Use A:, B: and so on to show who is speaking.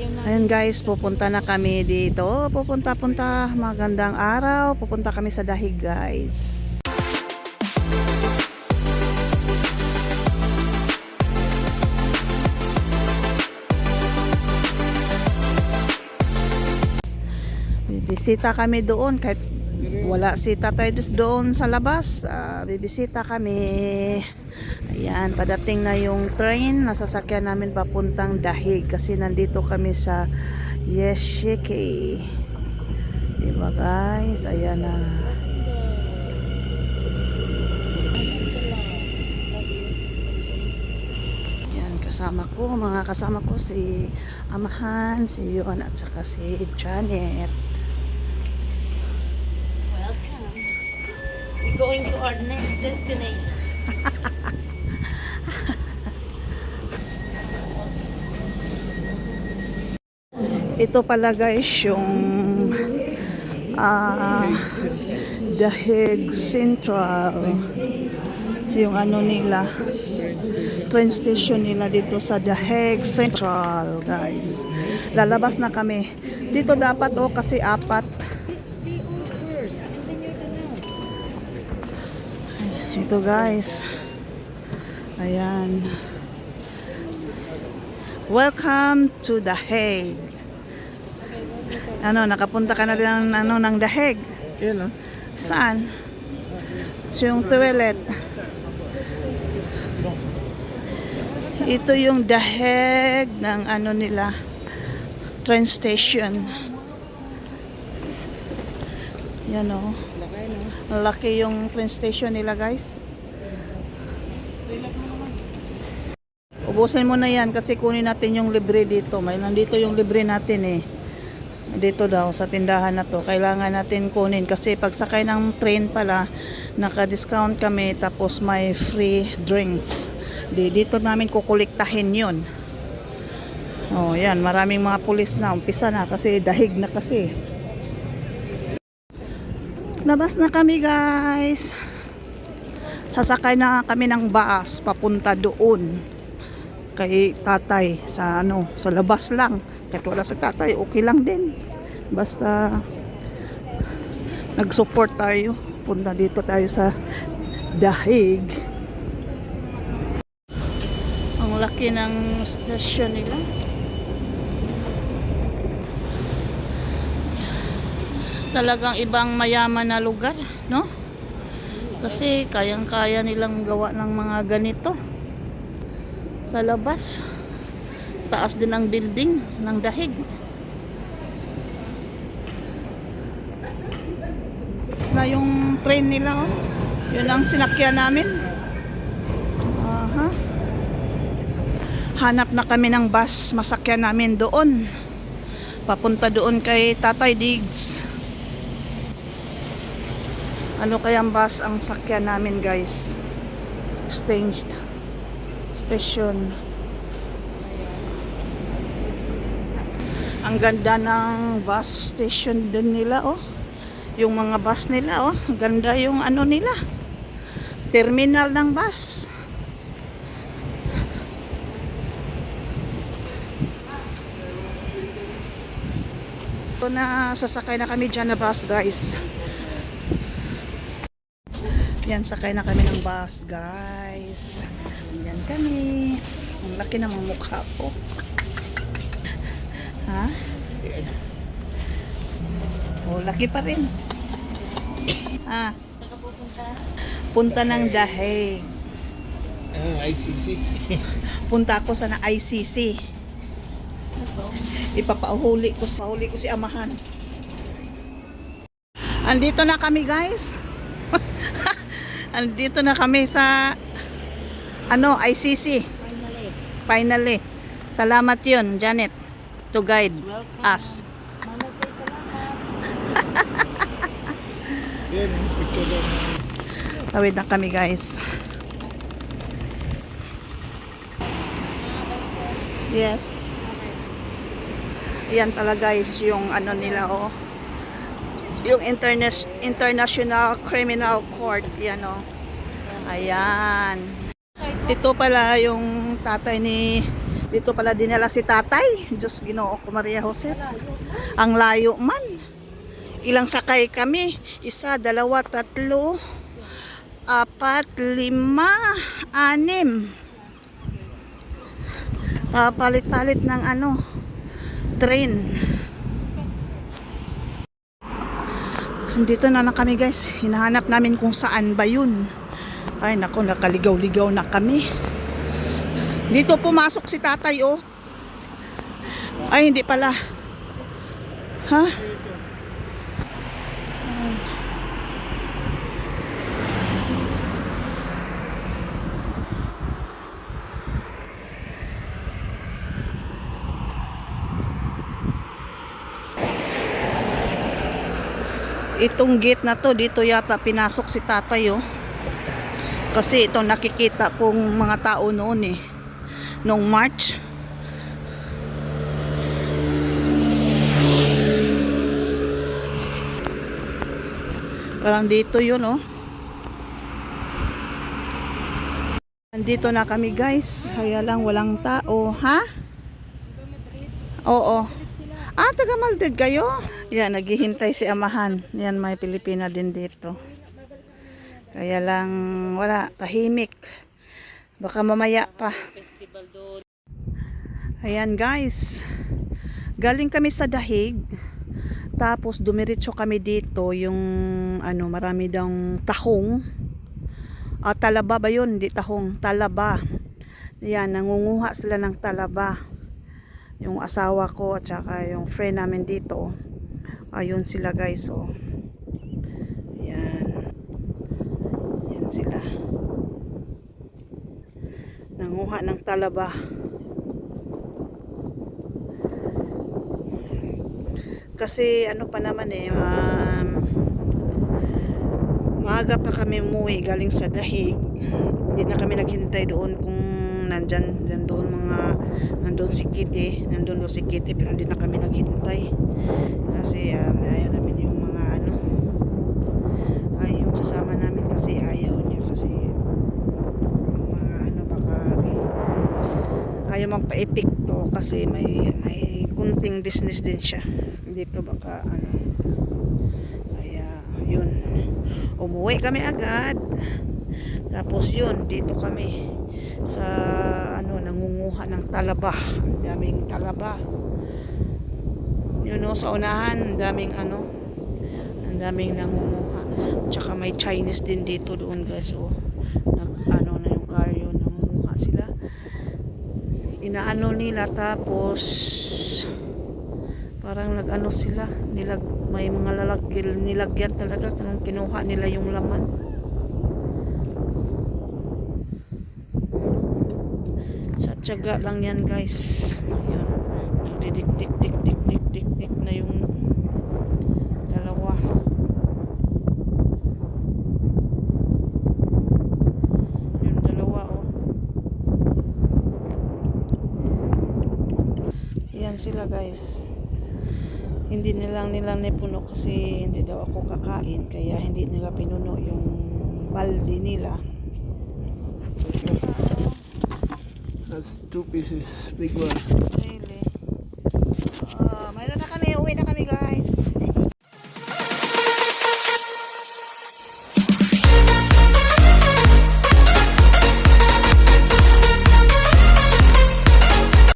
A: Ayan guys, pupunta na kami dito. Pupunta-punta, magandang araw. Pupunta kami sa Dahig guys. Bibisita kami doon kahit wala si Tatay doon sa labas. Bibisita kami. Ayan, padating na yung train. Nasasakyan namin papuntang Dahig kasi nandito kami sa Yeshike. Diba guys? Ayan na. Ayan, mga kasama ko si Amahan, si Yuan at saka si Janet.
B: Welcome. We're going to our next destination.
A: Ito pala guys yung Dahig Central, yung ano nila, train station nila dito sa Dahig Central guys. Lalabas na kami dito dapat kasi apat. Ito guys, ayan, welcome to Dahig. Nakapunta ka na rin ng Dahig?
C: Yan
A: Saan? So, yung toilet. Ito yung Dahig ng nila, train station. Yan o. Laki yung train station nila guys. Ubusin mo na yan kasi kunin natin yung libre dito. Nandito yung libre natin eh. Dito daw sa tindahan na to kailangan natin kunin kasi pagsakay ng train pala naka-discount kami tapos may free drinks. Dito namin kukuliktahin yun. Oh, yan, maraming mga pulis na. Umpisa na kasi Dahig na kasi. Labas na kami guys. Sasakay na kami ng bus papunta doon kay Tatay sa sa labas lang. Kahit wala sa Tatay, okay lang din. Basta nag-support tayo. Punta dito tayo sa Dahig. Ang laki ng station nila. Talagang ibang mayaman na lugar, no? Kasi kayang-kaya nilang gawa ng mga ganito sa labas. Taas din ang building ng Dahig. Na yung train nila yun ang sinakyan namin. Hanap na kami ng bus masakyan namin doon papunta doon kay Tatay Diggs. Ano kayang bus ang sakyan namin guys? Station. Ang ganda ng bus station din nila yung mga bus nila ang ganda yung nila, terminal ng bus. Ito na, sasakay na kami dyan na bus guys. Yan, sakay na kami ng bus guys. Yan kami. Ang laki ng mga mukha ko. Ha? Laki pa rin.
B: Saan ka pupunta?
A: Punta ng Dahig.
C: ICC.
A: Punta ako sa ICC. Ipapahuli ko si Amahan. Andito na kami guys. Andito na kami sa ICC. Finally. Salamat yun, Janet, to guide us. Tawid na kami guys. Yes. Yan pala guys yung nila yung International Criminal Court. Yan Ayan. Ito pala yung tatay ni Dito pala dinala si tatay. Diyos Ginoo ko Maria Jose. Ang layo man. Ilang sakay kami? 1, 2, 3, 4, 5, 6. Palit-palit ng train. Dito na kami guys. Hinahanap namin kung saan ba yun. Ay naku, nakaligaw-ligaw na kami. Dito pumasok si tatay oh. Ay hindi pala. Ha? Itong gate na to, dito yata pinasok si tatay oh. Kasi ito nakikita kong mga tao noon eh. Noong March. Parang dito yun oh. Nandito na kami guys. Kaya lang walang tao. Ha? Oo. Ah, taga Maldred kayo? Yan, naghihintay si amahan. Yan, may Pilipina din dito. Kaya lang, wala, tahimik. Baka mamaya pa. Ayan guys. Galing kami sa Dahig. Tapos dumiretso kami dito. Yung, marami daw tahong. Talaba ba yun? Hindi tahong, talaba. Yan, nangunguha sila ng talaba. Yung asawa ko at saka yung friend namin dito. Ayun sila guys oh. Yan. Yan sila. Nanguha ng talaba. Kasi pa naman maaga pa kami umuwi galing sa Dahig. Hindi na kami naghintay doon kung nandun si Kitty, pero hindi na kami naghintay kasi ayaw namin yung mga yung kasama namin kasi ayaw niya kasi yung mga baka ayaw magpa-epekto kasi may kunting business din siya dito baka kaya yun umuwi kami agad. Tapos yun, dito kami sa nangunguha ng talaba. Ang daming talaba. Yun sa unahan, ang daming nangunguha. Tsaka may Chinese din dito doon guys. So, na yung car yun, nangunguha sila. Inaano nila tapos parang sila, may mga nilagyan talaga kung kinuha nila yung laman. Tiyaga lang yan guys. Ayan. Nagdidik-dik na yung dalawa. Yung dalawa oh. Ayan sila guys. Hindi nilang nipuno kasi hindi daw ako kakain. Kaya hindi nila pinuno yung balde nila.
C: That's 2 pieces, big one.